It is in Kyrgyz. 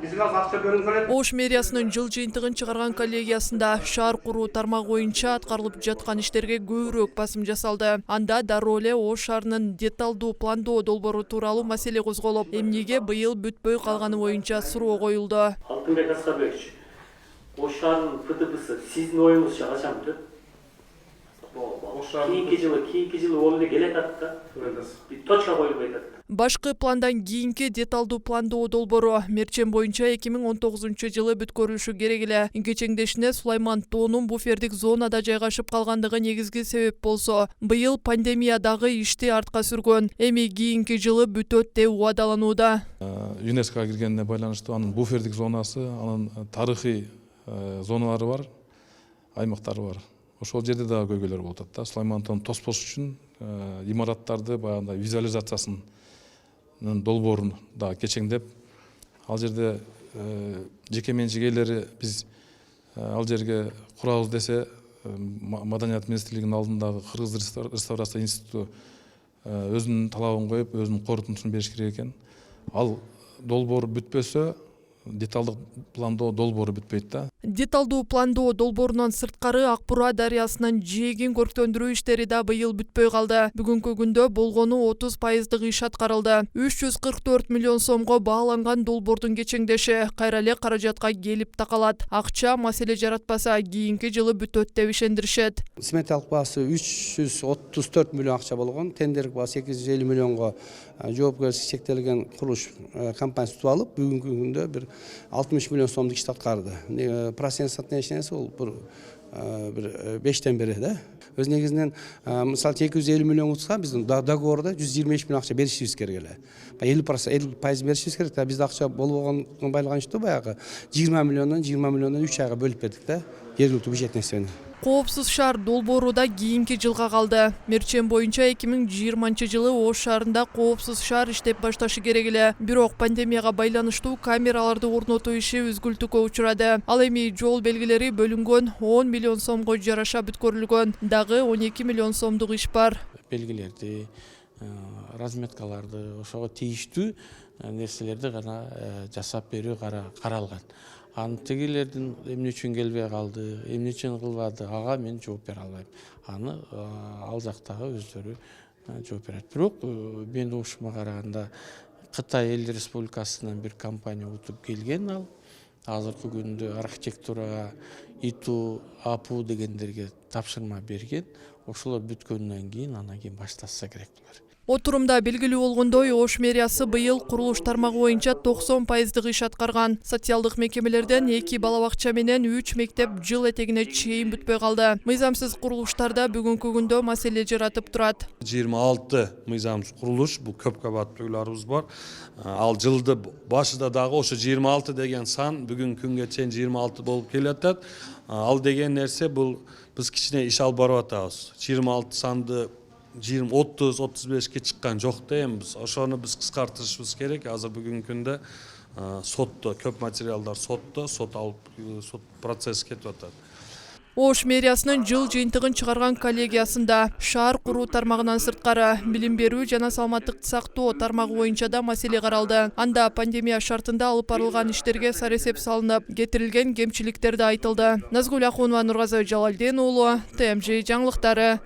Ош мэриясынын жыл жыйынтыгын чыгарган коллегиясында шаар куруу тармагы боюнча аткарылып жаткан иштерге көбүрөөк басым жасалды. Анда дароо эле Ош шаарынын деталдуу пландоо долбоору тууралуу маселе козголуп, эмнеге быйыл бүтпөй калганы боюнча суроо коюлду. Алтынбек Аскарбекович, Ош шаарынын ФТПсы сиздин оюңузча качан бүтөт? Кийинки жылы ол эле келе атат да. Точка коюлбай атат. Башкы пландан кийинки деталдуу пландоо долбоору мерчем боюнча 2019-жылы бүткөрүлүшү керек эле. Кечеңдешине Сулайман тоонун буфердик зонада жайгашып калгандыгы негизги себеп болсо, быйыл пандемия дагы ишти артка сүргөн. Эми кийинки жылы бүтөт деп убадаланууда. ЮНЕСКО киргенине байланыштуу анын буфердик зонасы, анын тарыхый зоналары бар, аймактары бар. Ошол жерде дагы көйгөйлөр болуп атат да. Сулайман тоонун тоспош үчүн имараттарды баягындай визуализациясынын долбоорун да кечеңдеп, ал жерде жеке менчик ээлери биз ал жерге курабыз десе, Маданият министрлигинин алдындагы Кыргыз реставрация институту өзүнүн талабын коюп, өзүнүн корутундусун бериш керек экен. Ал долбоор бүтпөсө, деталдык пландоо долбоору бүтпөйт да. Деталдуу пландоо долбоорунан сырткары Ак Бура дарыясынын жээгин көрктөндүрүү иштери да быйыл бүтпөй калды. Бүгүнкү күндө болгону 30% иш аткарылды. 344 миллион сомго бааланган долбоордун кечеңдеши кайра эле каражатка келип такалат. Акча маселе жаратпаса, кийинки жылы бүтөт деп ишендиришет. Сметалык баасы 334 миллион акча болгон, тендерлик баасы 850 миллионго жоопкерчилиги чектелген курулуш компаниясы тутуп алып, бүгүнкү күндө бир 60 миллион сомдук ишти аткарды. Процент соотношениеси ол бир 5тен бери да. Өз негизинен мисалы 250 миллион утса, биздин договорда 125 миллион акча беришибиз керек эле. 50% беришибиз керек да. Бизде акча болбогон байланыштуу баягы 20 миллиондон 3 айга бөлүп бердик да. Жергиликтүү бюджеттен эсебинен. Коопсуз шаар долбоору да кийинки жылга калды. Мерчем боюнча 2020-жылы Ош шаарында коопсуз шаар иштеп башташы керек эле. Бирок пандемияга байланыштуу камераларды орнотуу иши үзгүлтүккө учурады. Ал эми жол белгилери бөлүнгөн 10 миллион сомго жараша бүткөрүлгөн. Дагы 12 миллион сомдук иш бар. Белгилерди, разметкаларды, ошого тийиштүү нерселерди гана жасап берүү каралган. Тегилердин эмне үчүн келбей калды, эмне үчүн кылбады, ага мен жооп бере албайм. Аны ал жактагы өздөрү жооп берет. Бирок мен угушума караганда Кытай Эл Республикасынан бир компания утуп келген ал. Азыркы күндө архитектурага ИТУ, АПУ дегендерге тапшырма берген. Ошолор бүткөндөн кийин анан кийин башташса керек булар. Отурумда белгилүү болгондой, Ош мэриясы быйыл курулуш тармагы боюнча 90% иш аткарган. Социалдык мекемелерден 2 бала бакча менен 3 мектеп жыл этегине чейин бүтпөй калды. Мыйзамсыз курулуштарда бүгүнкү күндө маселе жаратып турат. 26 мыйзамсыз курулуш, бул көп кабаттуу үйлөрүбүз бар. Ал жылды башында дагы ошо 26 деген сан бүгүнкү күнгө чейин 26 болуп келатат. Ал деген нерсе бул биз кичине иш алып барып атабыз. 26 санды 30-35ке чыккан жок да, эми биз ошону кыскартышыбыз керек. Азыр бүгүнкү күндө сотто көп материалдар сот процесс кетип атат. Ош мэриясынын жыл жыйынтыгын чыгарган коллегиясында шаар куруу тармагынан сырткары билим берүү жана саламаттыкты сактоо тармагы боюнча да маселе каралды. Анда пандемия шартында алып барылган иштерге саресеп салынып, кетирилген кемчиликтер да айтылды. Назгүл Ахунова, Нургазы Жалалдин уулу, ТМЖ жаңылыктары.